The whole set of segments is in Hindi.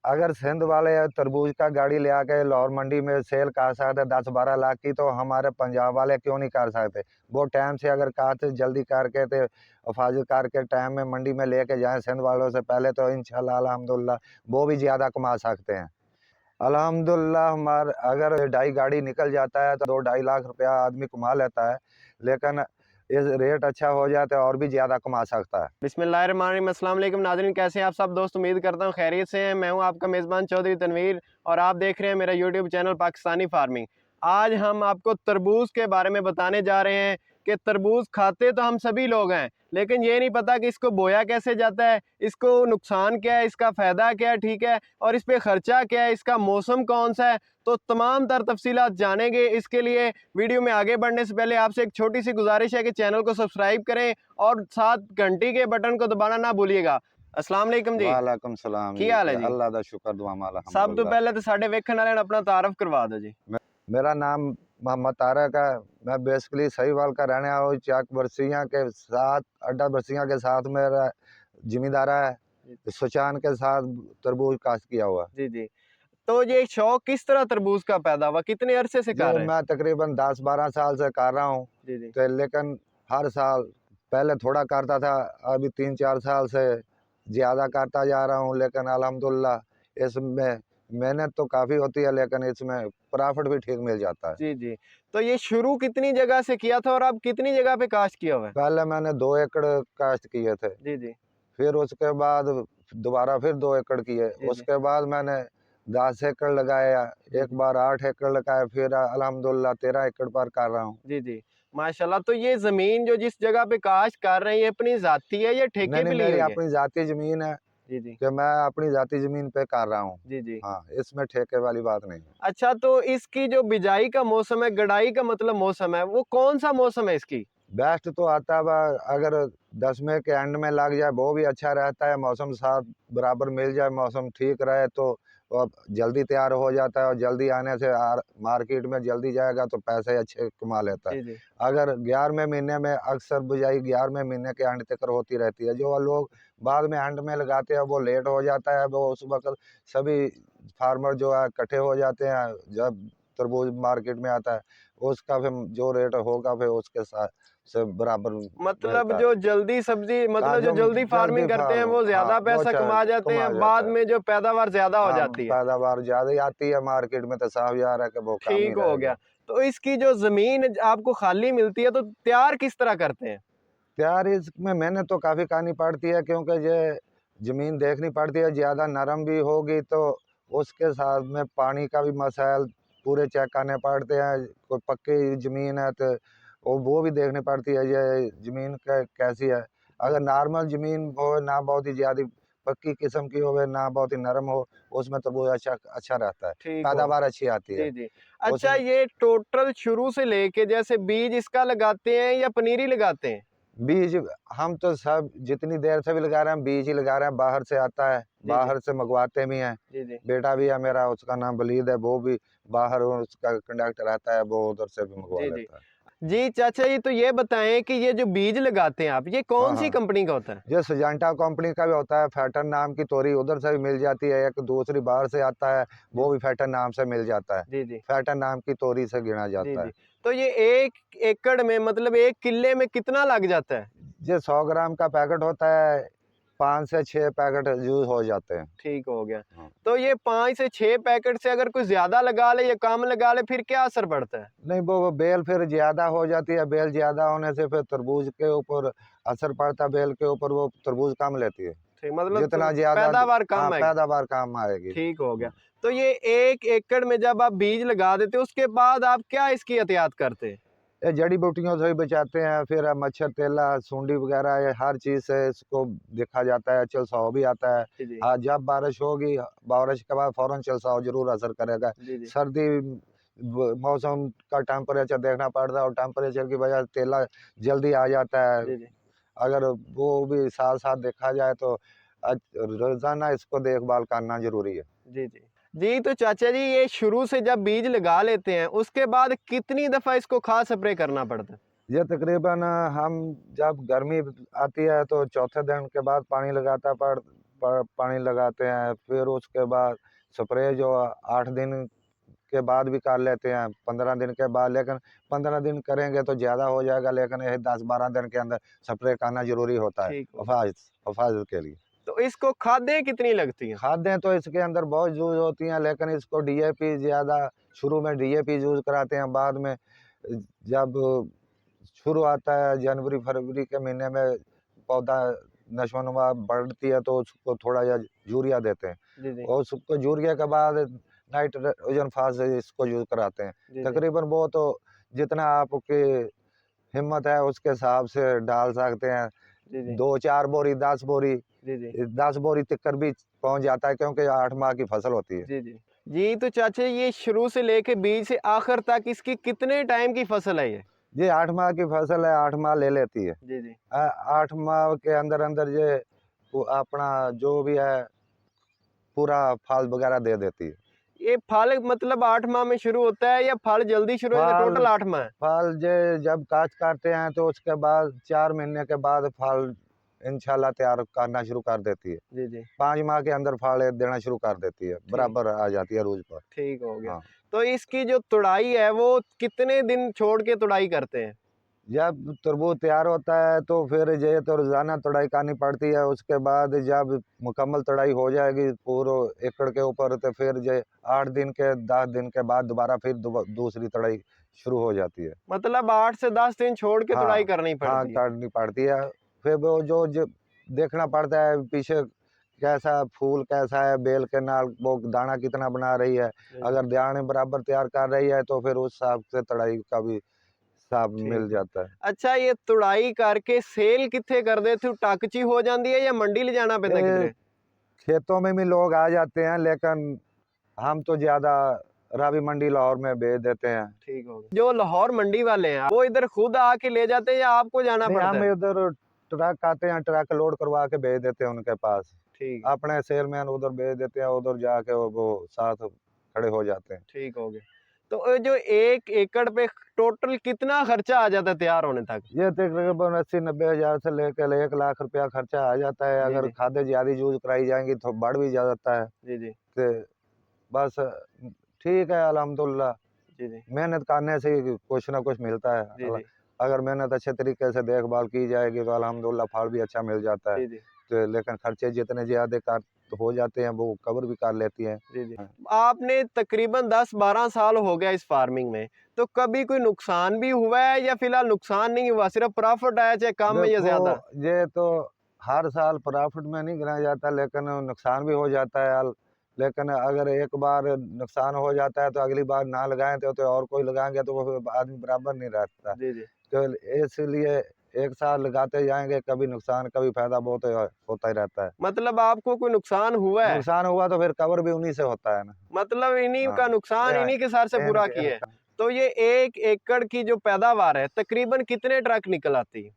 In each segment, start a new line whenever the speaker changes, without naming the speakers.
अगर सिंध वाले तरबूज का गाड़ी ले आके लाहौर मंडी में सेल कर सकते 10-12 लाख की, तो हमारे पंजाब वाले क्यों नहीं कर सकते? वो टाइम से अगर काट जल्दी करके तो हिफाजत करके टाइम में मंडी में लेके जाएं सिंध वालों से पहले, तो इंशाल्लाह अल्हम्दुलिल्लाह वो भी ज़्यादा कमा सकते हैं। अल्हम्दुलिल्लाह हमारे अगर ढाई गाड़ी निकल जाता है तो 2-2.5 लाख रुपया आदमी कमा लेता है, लेकिन इस रेट अच्छा हो जाए तो और भी ज़्यादा कमा सकता है।
बिस्मिल्लाहिर्रहमानिर्रहीम, अस्सलाम वालेकुम नाज़रीन, कैसे हैं आप सब दोस्त? उम्मीद करता हूँ खैरियत से हैं। मैं हूँ आपका मेज़बान चौधरी तनवीर और आप देख रहे हैं मेरा यूट्यूब चैनल पाकिस्तानी फार्मिंग। आज हम आपको तरबूज के बारे में बताने जा रहे हैं कि तरबूज खाते तो हम सभी लोग हैं, लेकिन ये नहीं पता कि इसको बोया कैसे जाता है, इसको नुकसान क्या है, इसका फ़ायदा क्या है, ठीक है, और इस पर ख़र्चा क्या है, इसका मौसम कौन सा है, तो तमाम तर तफसीलात जानेंगे। इसके लिए वीडियो में आगे बढ़ने से पहले आपसे एक छोटी सी गुजारिश है कि चैनल को सब्सक्राइब करें और साथ घंटी के बटन को दबाना ना भूलिएगा। अस्सलाम वालेकुम जी।
वालेकुम सलाम
की
जी,
हाल है जी?
अल्लाह दा शुक्र दुआ माला
सब तो
अल्हम्दुलिल्लाह।
पहले तो साढ़े वेखण वाले ने अपना तारफ करवा दो जी।
मेरा नाम मोहम्मद तारक है। मैं बेसिकली सहीवाल का रहने वाला हूँ। चाक बरसियाँ के साथ अड्डा बरसियाँ के साथ मेरा जिम्मेदारा है। सुचान के साथ तरबूज काश्त किया हुआ।
जी जी। तो ये शौक किस तरह तरबूज का पैदा हुआ, कितने अरसे से कर
ये
रहे हैं?
मैं तकरीबन 10-12 साल से कर रहा हूँ।
जी जी।
तो लेकिन हर साल पहले थोड़ा करता था, अभी 3-4 साल से ज़्यादा करता जा रहा हूँ। लेकिन अल्हम्दुलिल्लाह इसमें मेहनत तो काफ़ी होती है, लेकिन इसमें प्रॉफिट भी ठीक मिल जाता है।
जी जी। तो ये शुरू कितनी जगह से किया था और अब कितनी जगह पे काश्त किया हुआ है?
पहले मैंने 2 एकड़ काश्त किए थे,
जी जी।
फिर उसके बाद दोबारा फिर 2 एकड़ किए,
जी जी।
उसके बाद मैंने 10 एकड़ लगाया,
जी
एक
जी।
बार 8 एकड़ लगाया, फिर अल्हम्दुलिल्लाह 13 एकड़ पर कर रहा हूँ।
जी जी। माशाल्लाह। तो ये जमीन जो जिस जगह पे काश्त कर रहे हैं, ये अपनी जाती है या
नहीं,
ठेके
नहीं,
पे ली
मेरी
हुई है?
अपनी ज़ाती ज़मीन है
जी जी।
कि मैं अपनी ज़ाती ज़मीन पे कर रहा हूँ।
जी जी।
हाँ, इसमें ठेके वाली बात नहीं है।
अच्छा, तो इसकी जो बिजाई का मौसम है, गड़ाई का मतलब मौसम है, वो कौन सा मौसम है इसकी?
बेस्ट तो आता है अगर 10वें के एंड में लग जाए वो भी अच्छा रहता है। मौसम साथ बराबर मिल जाए, मौसम ठीक रहे तो वो जल्दी तैयार हो जाता है और जल्दी आने से मार्केट में जल्दी जाएगा तो पैसे अच्छे कमा लेता है।
जी जी।
अगर 11वें महीने में अक्सर बुझाई 11वें महीने के एंड तक होती रहती है। जो लोग बाद में एंड में लगाते हैं वो लेट हो जाता है। वो उस वक्त सभी फार्मर जो है इकट्ठे हो जाते हैं जब तरबूज मार्केट में आता है। उसका फिर जो रेट होगा फिर उसके साथ से बराबर
मतलब
मिलता है।
जो जल्दी सब्जी, मतलब जो
जो
जल्दी
जल्दी
फार्मिंग करते हैं
फार्म,
वो
हाँ,
ज्यादा
वो
पैसा कमा जाते
कमा
हैं, बाद
जाता है।
में जो पैदावार ज्यादा हो
हाँ,
जाती है।
पैदावार ज़्यादा ही आती है मार्केट में तो साफ ज़ाहिर है कि वो कम ही
ठीक हो गया।
रहेगा।
तो इसकी जो जमीन आपको खाली मिलती है, तो तैयार किस तरह करते हैं?
तैयार इसमें मेहनत तो काफ़ी करनी पड़ती है, क्योंकि ये ज़मीन देखनी पड़ती है। ज़्यादा नरम भी होगी तो उसके साथ में पानी का भी मसाइल पूरे चेक करने पड़ते हैं। कोई पक्की ज़मीन है तो वो भी देखनी पड़ती है ये ज़मीन कैसी है। अगर नॉर्मल ज़मीन हो, ना बहुत ही ज़्यादा पक्की किस्म की हो, ना बहुत ही नरम हो, उसमें तो बहुत अच्छा अच्छा रहता है,
ठीक हो।
पैदावार अच्छी आती है
जी जी। अच्छा,
उसमें।
ये टोटल शुरू से लेके जैसे बीज इसका लगाते हैं या पनीरी लगाते हैं?
बीज हम तो सब जितनी देर से भी लगा रहे हैं बीज ही लगा रहे हैं। बाहर से आता है,
जी जी।
बाहर से मंगवाते भी हैं।
जी जी।
बेटा भी है मेरा, उसका नाम वलीद है, वो भी बाहर उसका कंडक्टर रहता है, वो उधर से भी मंगवा
जी जी।
लेता है।
जी चाचा जी, तो ये बताएं कि ये जो बीज लगाते हैं आप, ये
हाँ,
कौन सी
हाँ।
कंपनी का होता है?
ये सिजेंटा कंपनी का भी होता है। फैटन नाम की तोरी उधर से भी मिल जाती है। एक दूसरी बाहर से आता है,
जी
वो भी फैटन नाम से मिल जाता है।
जी। जी
फैटन नाम की तोरी से गिना
जी।
जाता
जी।
है।
तो ये 1 एकड़ में, मतलब 1 किले में कितना लग जाता है?
ये 100 ग्राम का पैकेट होता है, 5 से 6 पैकेट यूज हो जाते हैं।
ठीक हो गया।
हाँ।
तो ये 5 से 6 पैकेट से अगर कोई ज्यादा लगा ले या कम लगा ले, फिर क्या असर पड़ता है?
नहीं, वो बेल फिर ज़्यादा हो जाती है। बेल ज़्यादा होने से फिर तरबूज के ऊपर असर पड़ता है, बेल के ऊपर वो तरबूज कम लेती है।
ठीक, मतलब
जितना ज़्यादा,
पैदावार
हाँ,
कम आएगी।
पैदावार कम आएगी।
ठीक हो गया। तो ये 1 एकड़ में जब आप बीज लगा देते हो, उसके बाद आप क्या इसकी एहतियात करते हैं?
ये जड़ी बूटियों से भी बचाते हैं। फिर मच्छर तेला, सूंडी वगैरह, ये हर चीज़ से इसको देखा जाता है। चलसाव भी आता है।
जी जी।
जब बारिश होगी, बारिश के बाद फ़ौरन चलसाव ज़रूर असर करेगा।
जी जी।
सर्दी मौसम का टेम्परेचर देखना पड़ता है और टेम्परेचर की वजह से तेला जल्दी आ जाता है।
जी जी।
अगर वो भी साथ-साथ देखा जाए तो रोज़ाना इसको देखभाल करना ज़रूरी है।
जी जी। जी, तो चाचा जी, ये शुरू से जब बीज लगा लेते हैं, उसके बाद कितनी दफा इसको खाद स्प्रे करना पड़ता है?
ये तकरीबन हम जब गर्मी आती है तो चौथे दिन के बाद पानी लगाता पानी लगाते हैं, फिर उसके बाद स्प्रे जो 8 दिन के बाद भी कर लेते हैं, 15 दिन के बाद। लेकिन 15 दिन करेंगे तो ज़्यादा हो जाएगा, लेकिन ये 10-12 दिन के अंदर स्प्रे करना ज़रूरी होता है
ठीक हो।
हिफाज़त के लिए।
तो इसको खादें कितनी लगती हैं?
खादें तो इसके अंदर बहुत यूज़ होती हैं, लेकिन इसको डीएपी ज़्यादा, शुरू में डीएपी यूज़ कराते हैं, बाद में जब शुरू आता है जनवरी-फरवरी के महीने में पौधा नशोनुमा बढ़ती है, तो उसको थोड़ा या यूरिया देते हैं,
जी, जी।
और उसको यूरिया के बाद नाइट्रोजन फास इसको यूज़ कराते हैं।
जी, जी।
तकरीबन वो तो जितना आपकी हिम्मत है उसके हिसाब से डाल सकते हैं,
जी, जी।
2-4 बोरी, 10 बोरी,
जी, जी।
10 बोरी तक भी पहुँच जाता है, क्योंकि 8 माह की फसल होती है।
जी, जी। जी, तो चाचा ये शुरू से लेके बीज से आखिर तक इसकी कितने टाइम की फसल है ये?
ये 8 माह की फसल है, 8 माह ले लेती है।
जी, जी।
8 माह के अंदर ये वो अपना जो भी है पूरा फल वगैरह दे देती है।
ये फल मतलब 8 माह में शुरू होता है या फल जल्दी शुरू होता है?
फल
टोटल 8 माह है?
फल जे जब काट काटते हैं तो उसके बाद 4 महीने के बाद फल इंशाल्लाह तैयार करना शुरू कर देती है।
जी, जी।
5 माह के अंदर फल देना शुरू कर देती है, बराबर आ जाती है रोज पर।
ठीक हो गया।
हाँ।
तो इसकी जो तुड़ाई है वो कितने दिन छोड़ के तुड़ाई करते हैं?
जब तरबूज तैयार होता है तो फिर ये तो रोजाना तुड़ाई करनी पड़ती है। उसके बाद जब मुकम्मल तुड़ाई हो जाएगी पूरे एकड़ के ऊपर, तो फिर ये 8 दिन के 10 दिन के बाद दोबारा फिर दूसरी तुड़ाई शुरू हो जाती है।
मतलब 8 से 10 दिन छोड़ के तुड़ाई
हाँ,
करनी
हाँ,
पड़ती है।
करनी पड़ती है। फिर वो जो देखना पड़ता है पीछे कैसा फूल कैसा है, बेल के नाल वो दाना कितना बना रही है।
जी,
अगर दाने बराबर तैयार कर रही है तो फिर उस हिसाब से तुड़ाई का भी हिसाब
ठीक
मिल
है।
जाता है।
अच्छा ये तुड़ाई करके सेल कित्थे कर देते हो? टक च ही हो जाती है या मंडी ले जाना पैंदा
ये
किधरे?
खेतों में भी लोग आ जाते हैं, लेकिन हम तो ज़्यादा रावी मंडी लाहौर में भेज देते हैं।
ठीक हो गया। जो लाहौर मंडी वाले हैं वो इधर खुद आके ले जाते हैं या आपको जाना
नहीं,
पड़ता
हम
है?
इधर ट्रक आते हैं, ट्रक लोड करवा के भेज देते हैं उनके पास।
ठीक है।
अपने सेलमैन उधर भेज देते हैं, उधर जाके वो साथ खड़े हो जाते हैं।
ठीक हो गया। तो जो 1 एकड़ पे टोटल कितना खर्चा आ जाता है तैयार होने तक?
ये तकरीबन 80-90 हज़ार से लेकर 1 लाख रुपया खर्चा आ जाता है।
जी,
अगर
जी।
खादें ज़्यादा यूज़ कराई जाएँगी तो बढ़ भी जाता है।
जी, जी।
तो बस ठीक है, अल्हम्दुलिल्लाह।
जी, जी।
मेहनत करने से ही कुछ ना कुछ मिलता है।
जी, जी।
अगर मेहनत अच्छे तरीके से देखभाल की जाएगी तो अल्हम्दुलिल्लाह फल भी अच्छा मिल जाता है।
जी, जी।
तो लेकिन खर्चे जितने ज़्यादा कर हो जाते हैं वो कवर भी कर लेती हैं।
जी, जी।
हाँ।
आपने तकरीबन 10-12 साल हो गया इस फार्मिंग में, तो कभी कोई नुकसान भी हुआ है या फिलहाल नुकसान नहीं हुआ, सिर्फ प्रॉफिट आया चाहे कम है या
देखो,
ज़्यादा?
ये तो हर साल प्रॉफिट में नहीं गिना जाता, लेकिन नुकसान भी हो जाता है। लेकिन अगर एक बार नुकसान हो जाता है तो अगली बार ना लगाएँ तो और कोई लगाएँगे तो वो फिर आदमी बराबर नहीं रहता।
जी, जी।
तो इसलिए एक साल लगाते जाएँगे, कभी नुकसान कभी फ़ायदा बहुत होता ही रहता है।
मतलब आपको कोई नुकसान हुआ है?
नुकसान हुआ तो फिर कवर भी उन्हीं से होता है ना।
मतलब इन्हीं
हाँ,
का नुकसान
या
इन्हीं के सर से पूरा
इनके
किया है। तो ये 1 एकड़ की जो पैदावार है, तकरीबन कितने ट्रक निकल आती है?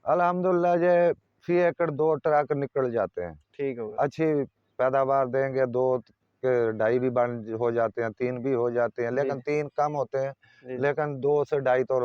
अल्हम्दुलिल्लाह ये फी एकड़ 2 ट्रक निकल जाते हैं।
ठीक होगा।
अच्छी पैदावार देंगे 2 के ढाई भी बन हो जाते हैं, 3 भी हो जाते हैं,
जी,
लेकिन
जी।
3 कम होते हैं।
जी, जी।
लेकिन 2 से ढाई तो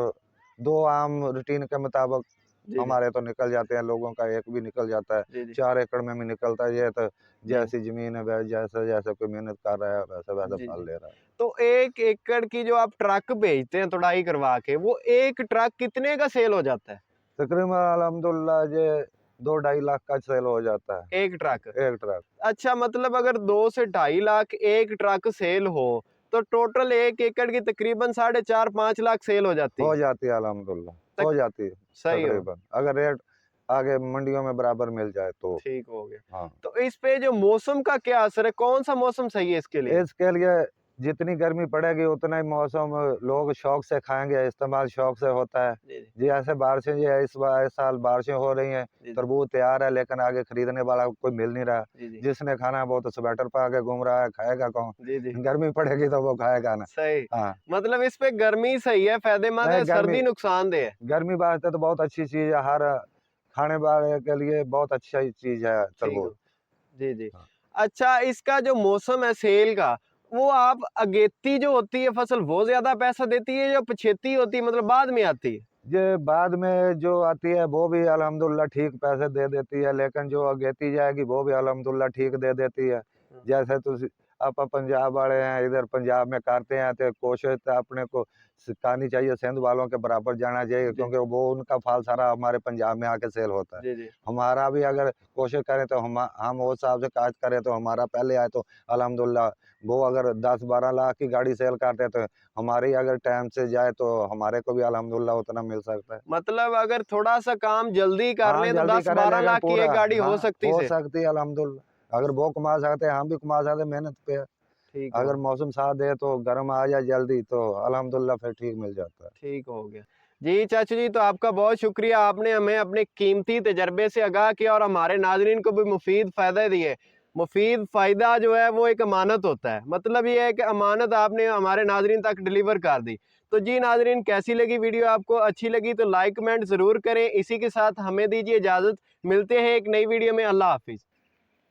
2 आम रूटीन के मुताबिक
जी, जी।
हमारे तो निकल जाते हैं, लोगों का 1 भी निकल जाता है।
जी, जी।
4 एकड़ में भी निकलता है। ये तो
जी।
जैसी ज़मीन है जैसे-जैसे कोई मेहनत कर रहा है वैसे-वैसे
जी,
फल
जी।
ले रहा है।
तो 1 एकड़ की जो आप ट्रक भेजते हैं तुड़ाई करवा के, वो 1 ट्रक कितने का सेल हो जाता है?
तकरीबन अल्हम्दुलिल्लाह ये 2 ढाई लाख का सेल हो जाता
1 ट्रक?
है, 1 ट्रक।
अच्छा मतलब अगर 2 से ढाई लाख 1 ट्रक सेल हो, तो टोटल 1 एकड़ की तकरीबन 4.5-5 लाख सेल हो जाती
हो
है।
जाती है अल्हम्दुलिल्लाह,
तक
हो जाती है
सही हो।
तकरीबन। अगर रेट आगे मंडियों में बराबर मिल जाए तो।
ठीक हो गया।
हाँ।
तो इस पे जो मौसम का क्या असर है? कौन-सा मौसम सही है इसके लिए?
इसके लिए जितनी गर्मी पड़ेगी उतना ही मौसम लोग शौक से खाएँगे, इस्तेमाल शौक से होता है।
जी, जी।
जी ऐसे बारिशें ये इस साल बारिशें हो रही हैं,
जी, जी।
तरबूज तैयार है लेकिन आगे खरीदने वाला कोई मिल नहीं रहा।
जी, जी।
जिसने खाना है वो तो स्वेटर पहन के घूम रहा है, खाएगा कौन?
जी, जी।
गर्मी पड़ेगी तो वो खाएगा ना।
सही।
हाँ,
मतलब इस पे गर्मी सही है, फ़ायदेमंद
नहीं
है, सर्दी नुकसानदेह है।
गर्मी वास्ते तो बहुत अच्छी चीज़ है, हर खाने वाले के लिए बहुत अच्छा चीज़ है
ठीक
तरबूज।
हो। जी, जी।
हाँ।
अच्छा इसका जो मौसम है सेल का, वो आप अगेती जो होती है फसल वो ज़्यादा पैसा देती है या पछेती होती है मतलब बाद में आती है?
ये बाद में जो आती है वो भी अल्हम्दुलिल्लाह ठीक पैसे दे देती है, लेकिन जो अगेती जाएगी वो भी अल्हम्दुलिल्लाह ठीक दे देती है। जैसे तुसी आप पंजाब वाले हैं, इधर पंजाब में करते हैं तो कोशिश तो अपने को करनी चाहिए सिंध वालों के बराबर जाना चाहिए,
जी,
क्योंकि वो उनका फाल सारा हमारे पंजाब में आके सेल होता है।
जी, जी।
हमारा भी अगर कोशिश करें तो हम उस हिसाब से काश्त करें तो हमारा पहले आए तो अल्हम्दुलिल्लाह वो अगर 10-12 लाख की गाड़ी सेल करते हैं तो हमारी अगर टाइम से जाए तो हमारे को भी अल्हम्दुलिल्लाह उतना मिल सकता है।
मतलब अगर थोड़ा-सा काम जल्दी कर
हाँ,
लें तो
जल्दी करें
10-12
लेकिन
लाख की
पूरा
एक गाड़ी हो
हाँ,
सकती
हो
से।
सकती है अल्हम्दुलिल्लाह। अगर वो कमा सकते हैं, हम भी कमा सकते हैं मेहनत पे।
ठीक हो
अगर मौसम साथ दे तो गर्म आ जाए जल्दी तो अल्हम्दुलिल्लाह फिर ठीक मिल जाता है।
ठीक हो गया। जी, चाचा जी तो आपका बहुत शुक्रिया, आपने हमें अपने कीमती तजर्बे से आगाह किया और हमारे नाज़रीन को भी मुफ़ीद फ़ायदे दिए। मुफ़ीद फ़ायदा जो है वो एक अमानत होता है, मतलब ये है कि अमानत आपने हमारे नाज़रीन तक डिलीवर कर दी। तो जी नाज़रीन, कैसी लगी वीडियो आपको? अच्छी लगी तो लाइक कमेंट ज़रूर करें। इसी के साथ हमें दीजिए इजाज़त, मिलते हैं एक नई वीडियो में। अल्लाह हाफ़िज़।